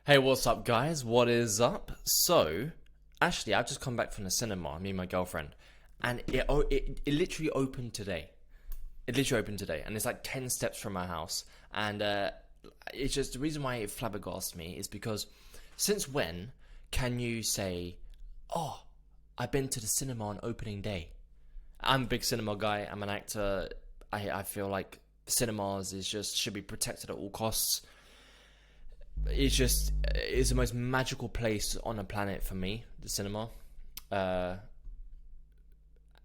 Hey, what's up, guys? What is up? So, actually, I've just come back from the cinema, me and my girlfriend, and it literally opened today. It literally opened today, and it's like 10 steps from my house. And it's just the reason why it flabbergasts me is because since when can you say, oh, I've been to the cinema on opening day? I'm a big cinema guy, I'm an actor. I feel like cinemas is just should be protected at all costs. It's the most magical place on the planet for me, the cinema. uh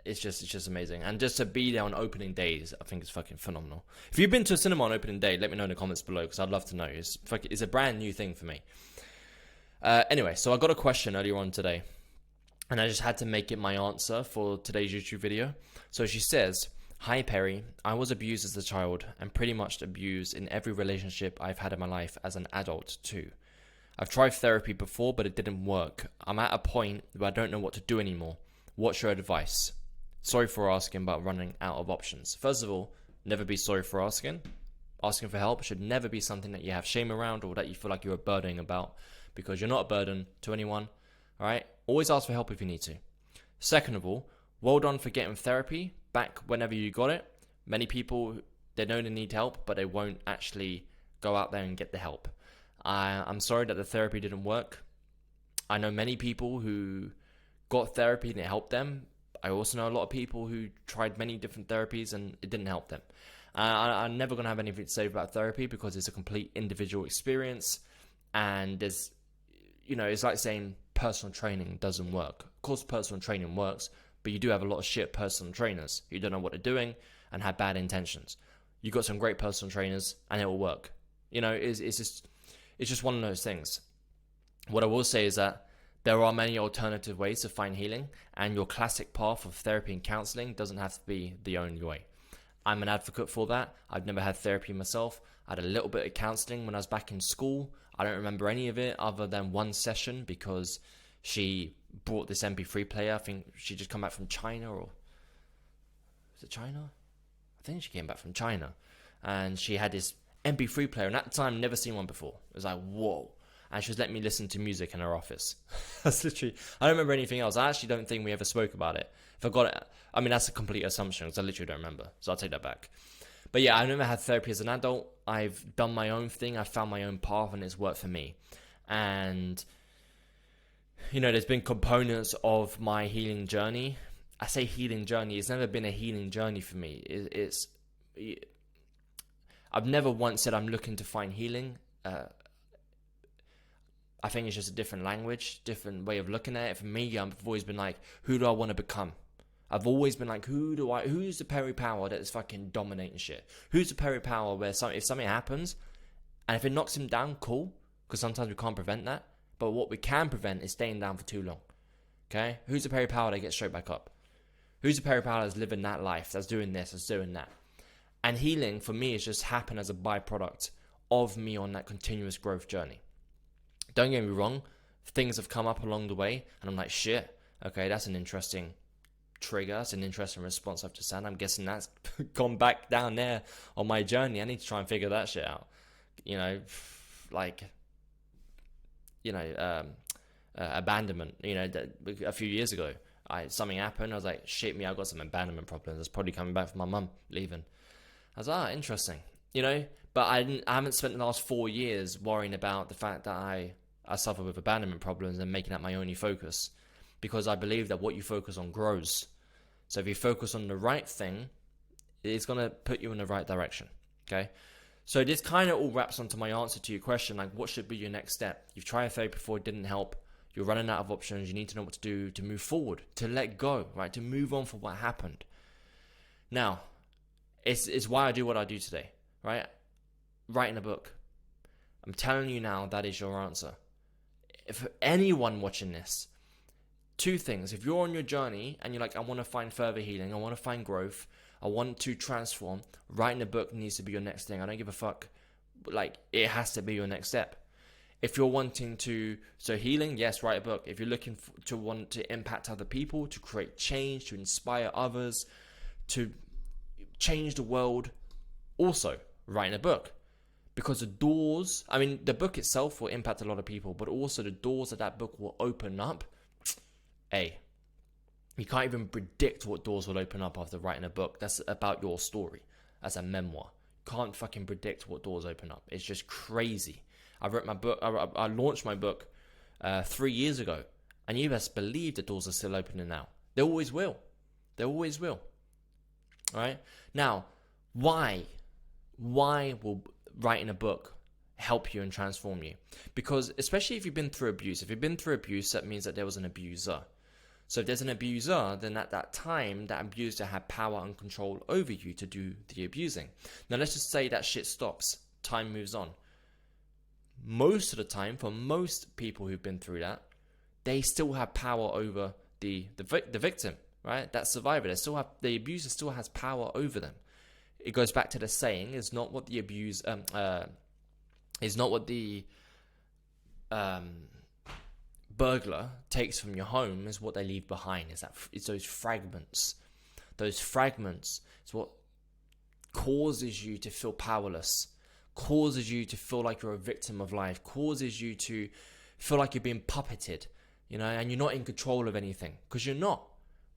it's just amazing, and just to be there on opening days, I think it's fucking phenomenal. If you've been to a cinema on opening day, let me know in the comments below, because I'd love to know. It's a brand new thing for me. Anyway, so I got a question earlier on today, and I just had to make it my answer for today's YouTube video. So she says, "Hi Perry, I was abused as a child and pretty much abused in every relationship I've had in my life as an adult too. I've tried therapy before, but it didn't work. I'm at a point where I don't know what to do anymore. What's your advice? Sorry for asking, but running out of options." First of all, never be sorry for asking. Asking for help should never be something that you have shame around or that you feel like you're a burden about, because you're not a burden to anyone. Alright? Always ask for help if you need to. Second of all, well done for getting therapy back whenever you got it. Many people, they know they need help, but they won't actually go out there and get the help. I'm sorry that the therapy didn't work. I know many people who got therapy and it helped them. I also know a lot of people who tried many different therapies and it didn't help them. I'm never going to have anything to say about therapy because it's a complete individual experience. And it's like saying personal training doesn't work. Of course, personal training works, but you do have a lot of shit personal trainers who don't know what they're doing and have bad intentions. You got some great personal trainers and it will work. It's just one of those things. What I will say is that there are many alternative ways to find healing, and your classic path of therapy and counseling doesn't have to be the only way. I'm an advocate for that. I've never had therapy myself. I had a little bit of counseling when I was back in school. I don't remember any of it other than one session because she brought this MP3 player. I think she just come back from China, or was it China? I think she came back from China, and she had this MP3 player, and at the time, never seen one before. It was like, whoa. And she was letting me listen to music in her office. That's literally, I don't remember anything else. I actually don't think we ever spoke about it. If I got it, I mean, that's a complete assumption because I literally don't remember. So I'll take that back. But yeah, I've never had therapy as an adult. I've done my own thing. I found my own path and it's worked for me. And, there's been components of my healing journey. I say healing journey. It's never been a healing journey for me. I've never once said I'm looking to find healing. I think it's just a different language, different way of looking at it. For me, I've always been like, who do I want to become? I've always been like, who's the Perry Power that is fucking dominating shit? Who's the Perry Power where if something happens, and if it knocks him down, cool, because sometimes we can't prevent that. But what we can prevent is staying down for too long. Okay? Who's the Perry Power that gets straight back up? Who's the Perry Power that's living that life, that's doing this, that's doing that? And healing, for me, has just happened as a byproduct of me on that continuous growth journey. Don't get me wrong, things have come up along the way, and I'm like, shit, okay, that's an interesting trigger, that's an interesting response I've just had. I'm guessing that's gone back down there on my journey. I need to try and figure that shit out. Abandonment. A few years ago, something happened. I was like, shit, I've got some abandonment problems. It's probably coming back from my mum leaving. I was like, interesting. But I haven't spent the last 4 years worrying about the fact that I suffer with abandonment problems and making that my only focus, because I believe that what you focus on grows. So if you focus on the right thing, it's going to put you in the right direction. Okay. So this kind of all wraps onto my answer to your question, like what should be your next step? You've tried therapy before, it didn't help. You're running out of options. You need to know what to do to move forward, to let go, right? To move on from what happened. Now, it's why I do what I do today, right? Writing a book. I'm telling you now, that is your answer. If anyone watching this, two things. If you're on your journey and you're like, I want to find further healing, I want to find growth, I want to transform, writing a book needs to be your next thing. I don't give a fuck. Like, it has to be your next step. If you're wanting to, so healing, yes, write a book. If you're looking to want to impact other people, to create change, to inspire others, to change the world, also writing a book. Because the doors, I mean, the book itself will impact a lot of people, but also the doors that book will open up. You can't even predict what doors will open up after writing a book. That's about your story. That's a memoir. Can't fucking predict what doors open up. It's just crazy. I wrote my book. I launched my book 3 years ago, and you best believe the doors are still opening now. They always will. They always will. All right. Now, why will writing a book help you and transform you? Because especially if you've been through abuse. If you've been through abuse, that means that there was an abuser. So if there's an abuser, then at that time, that abuser had power and control over you to do the abusing. Now, let's just say that shit stops. Time moves on. Most of the time, for most people who've been through that, they still have power over the victim, right? That survivor. The abuser still has power over them. It goes back to the saying: "Is not what the burglar takes from your home is what they leave behind." It's those fragments. Those fragments is what causes you to feel powerless, causes you to feel like you're a victim of life, causes you to feel like you're being puppeted, and you're not in control of anything, because you're not.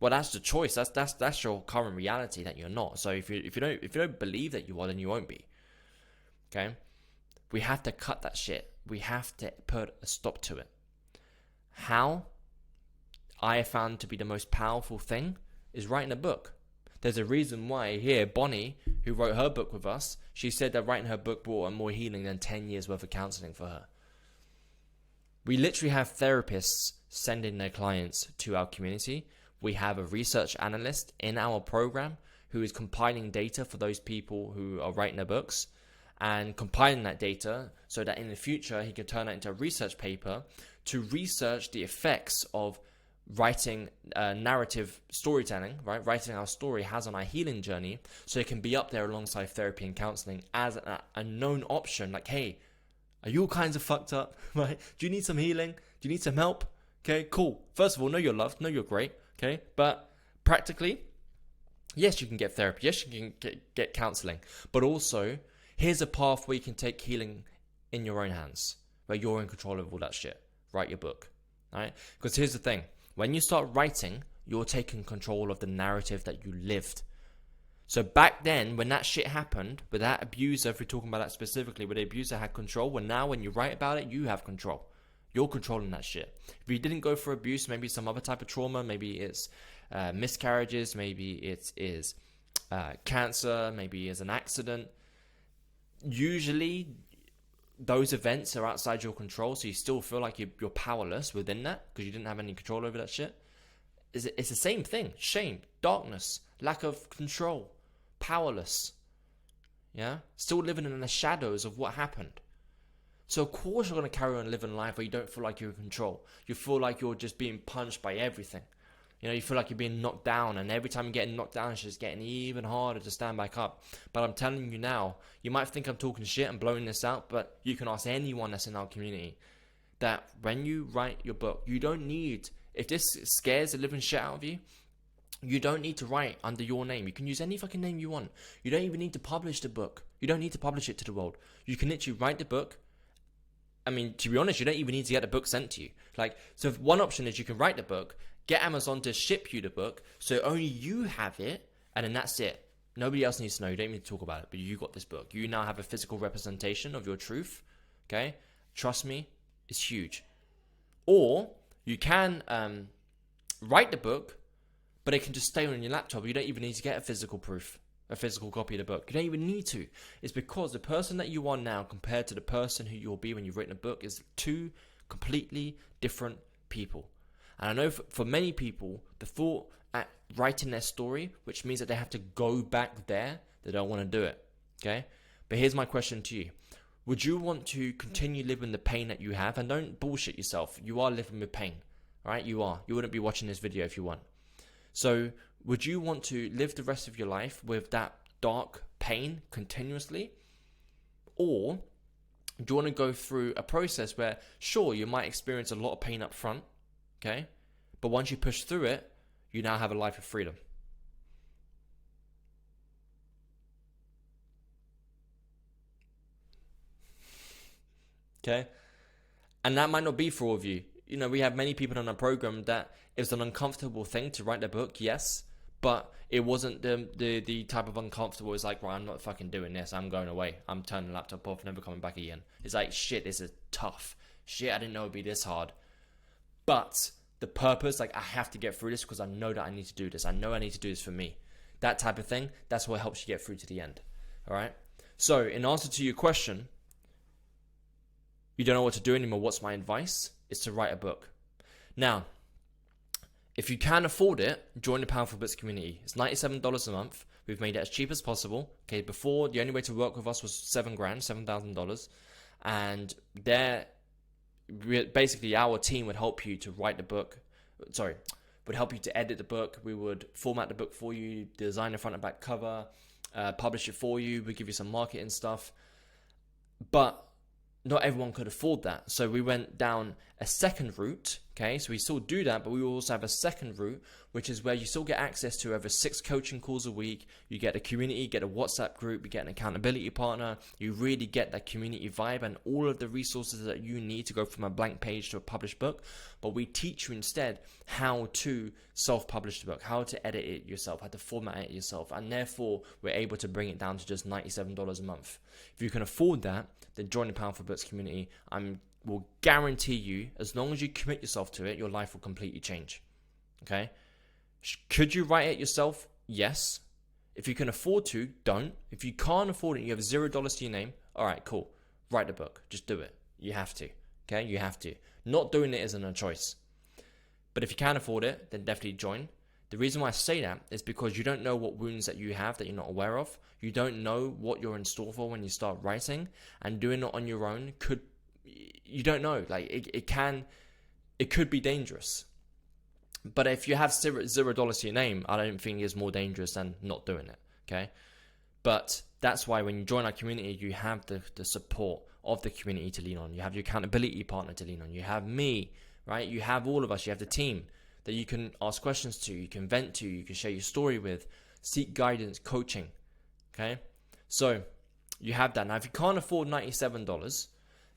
Well, that's the choice. That's your current reality, that you're not. So if you don't believe that you are, then you won't be. Okay? We have to cut that shit. We have to put a stop to it. How I have found to be the most powerful thing is writing a book. There's a reason why here, Bonnie, who wrote her book with us, she said that writing her book brought her more healing than 10 years worth of counseling for her. We literally have therapists sending their clients to our community. We have a research analyst in our program who is compiling data for those people who are writing their books and compiling that data so that in the future he can turn it into a research paper to research the effects of writing narrative storytelling, right? Writing our story has on our healing journey, so it can be up there alongside therapy and counseling as a known option. Like, hey, are you all kinds of fucked up, right? Do you need some healing? Do you need some help? Okay, cool. First of all, know you're loved, know you're great, okay? But practically, yes, you can get therapy. Yes, you can get counseling. But also, here's a path where you can take healing in your own hands, where you're in control of all that shit. Write your book, right? Because here's the thing. When you start writing, you're taking control of the narrative that you lived. So back then, when that shit happened, with that abuser, if we're talking about that specifically, where the abuser had control, well, now when you write about it, you have control. You're controlling that shit. If you didn't go for abuse, maybe some other type of trauma, maybe it's miscarriages, maybe it is cancer, maybe it's an accident. Usually, those events are outside your control, so you still feel like you're powerless within that because you didn't have any control over that shit. It's the same thing. Shame, darkness, lack of control, powerless. Yeah? Still living in the shadows of what happened. So of course you're going to carry on living life where you don't feel like you're in control. You feel like you're just being punched by everything. You feel like you're being knocked down, and every time you're getting knocked down, it's just getting even harder to stand back up. But I'm telling you now, you might think I'm talking shit and blowing this out, but you can ask anyone that's in our community that when you write your book, you don't need, if this scares the living shit out of you, you don't need to write under your name. You can use any fucking name you want. You don't even need to publish the book. You don't need to publish it to the world. You can literally write the book. I mean, to be honest, you don't even need to get the book sent to you. So one option is you can write the book, get Amazon to ship you the book, so only you have it, and then that's it. Nobody else needs to know. You don't need to talk about it, but you got this book. You now have a physical representation of your truth, okay? Trust me, it's huge. Or you can write the book, but it can just stay on your laptop. You don't even need to get a physical proof, a physical copy of the book. You don't even need to. It's because the person that you are now compared to the person who you'll be when you've written a book is two completely different people. And I know for many people, the thought at writing their story, which means that they have to go back there, they don't want to do it, okay? But here's my question to you. Would you want to continue living the pain that you have? And don't bullshit yourself. You are living with pain, right? You are. You wouldn't be watching this video if you weren't. So would you want to live the rest of your life with that dark pain continuously? Or do you want to go through a process where, sure, you might experience a lot of pain up front, okay? But once you push through it, you now have a life of freedom. Okay? And that might not be for all of you. You know, we have many people on our program that it's an uncomfortable thing to write their book, yes, but it wasn't the type of uncomfortable. It's like, right, I'm not fucking doing this. I'm going away. I'm turning the laptop off, never coming back again. It's like, shit, this is tough. Shit, I didn't know it'd be this hard. But the purpose, like, I have to get through this because I know that I need to do this. I know I need to do this for me. That type of thing, that's what helps you get through to the end. All right? So, in answer to your question, you don't know what to do anymore. What's my advice? Is to write a book. Now, if you can afford it, join the Powerful Books community. It's $97 a month. We've made it as cheap as possible. Okay, before the only way to work with us was $7,000, and there, basically, our team would help you to write the book. Would help you to edit the book. We would format the book for you, design the front and back cover, publish it for you. We give you some marketing stuff, but not everyone could afford that. So we went down a second route. Okay, so we still do that, but we also have a second route, which is where you still get access to over 6 coaching calls a week. You get a community, get a WhatsApp group, you get an accountability partner. You really get that community vibe and all of the resources that you need to go from a blank page to a published book. But we teach you instead how to self-publish the book, how to edit it yourself, how to format it yourself. And therefore, we're able to bring it down to just $97 a month. If you can afford that, then join the Powerful Books community. Will guarantee you, as long as you commit yourself to it, your life will completely change. Okay? Could you write it yourself? Yes. If you can afford to, don't. If you can't afford it, you have $0 to your name, all right, cool. Write the book. Just do it. You have to. Okay? You have to. Not doing it isn't a choice. But if you can afford it, then definitely join. The reason why I say that is because you don't know what wounds that you have that you're not aware of. You don't know what you're in store for when you start writing, and doing it on your own you don't know. Like it could be dangerous. But if you have $0 to your name, I don't think it's more dangerous than not doing it. Okay. But that's why when you join our community, you have the support of the community to lean on. You have your accountability partner to lean on. You have me, right? You have all of us. You have the team that you can ask questions to, you can vent to, you can share your story with, seek guidance, coaching. Okay. So you have that. Now, if you can't afford $97,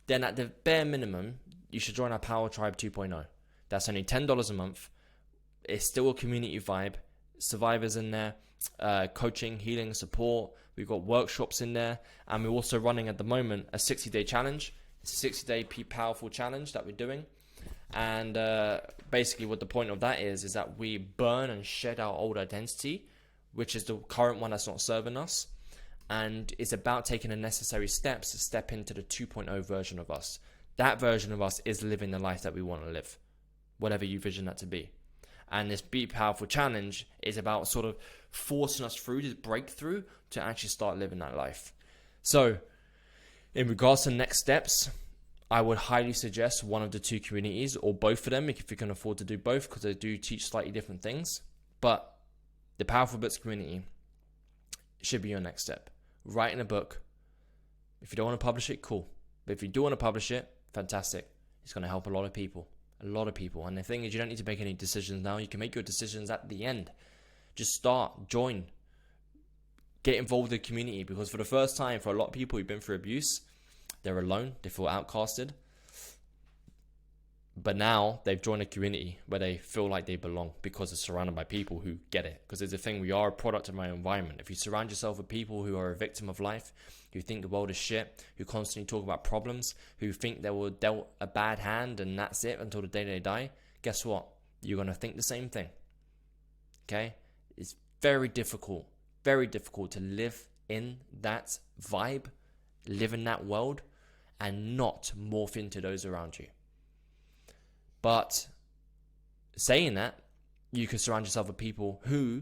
then at the bare minimum, you should join our Power Tribe 2.0. That's only $10 a month. It's still a community vibe. Survivors in there, coaching, healing, support. We've got workshops in there. And we're also running at the moment a 60-day challenge. It's a 60-day powerful challenge that we're doing. And basically what the point of that is that we burn and shed our old identity, which is the current one that's not serving us. And it's about taking the necessary steps to step into the 2.0 version of us. That version of us is living the life that we want to live, whatever you vision that to be. And this Be Powerful Challenge is about sort of forcing us through this breakthrough to actually start living that life. So, in regards to next steps, I would highly suggest one of the 2 communities or both of them if you can afford to do both, because they do teach slightly different things. But the Powerful Books community should be your next step. Writing a book. If you don't want to publish it, cool. But if you do want to publish it, fantastic. It's going to help a lot of people. A lot of people. And the thing is, you don't need to make any decisions now. You can make your decisions at the end. Just start, join, get involved with the community. Because for the first time, for a lot of people who've been through abuse, they're alone. They feel outcasted. But now they've joined a community where they feel like they belong because they're surrounded by people who get it. Because there's a thing, we are a product of our environment. If you surround yourself with people who are a victim of life, who think the world is shit, who constantly talk about problems, who think they were dealt a bad hand and that's it until the day they die, guess what? You're going to think the same thing. Okay? It's very difficult to live in that vibe, live in that world, and not morph into those around you. But saying that, you can surround yourself with people who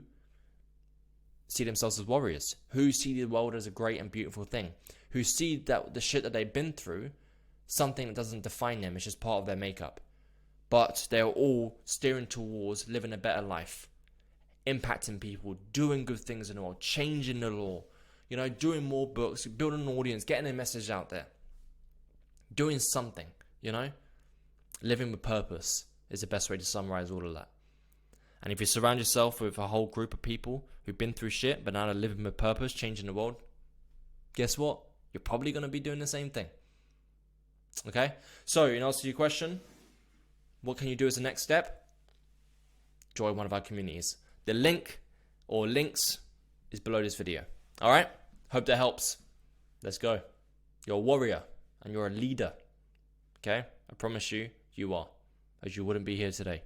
see themselves as warriors, who see the world as a great and beautiful thing, who see that the shit that they've been through, something that doesn't define them, it's just part of their makeup. But they're all steering towards living a better life, impacting people, doing good things in the world, changing the law, doing more books, building an audience, getting a message out there, doing something, Living with purpose is the best way to summarize all of that. And if you surround yourself with a whole group of people who've been through shit, but now they're living with purpose, changing the world, guess what? You're probably going to be doing the same thing. Okay? So, in answer to your question, what can you do as a next step? Join one of our communities. The link or links is below this video. All right? Hope that helps. Let's go. You're a warrior and you're a leader. Okay? I promise you, you are. As you wouldn't be here today.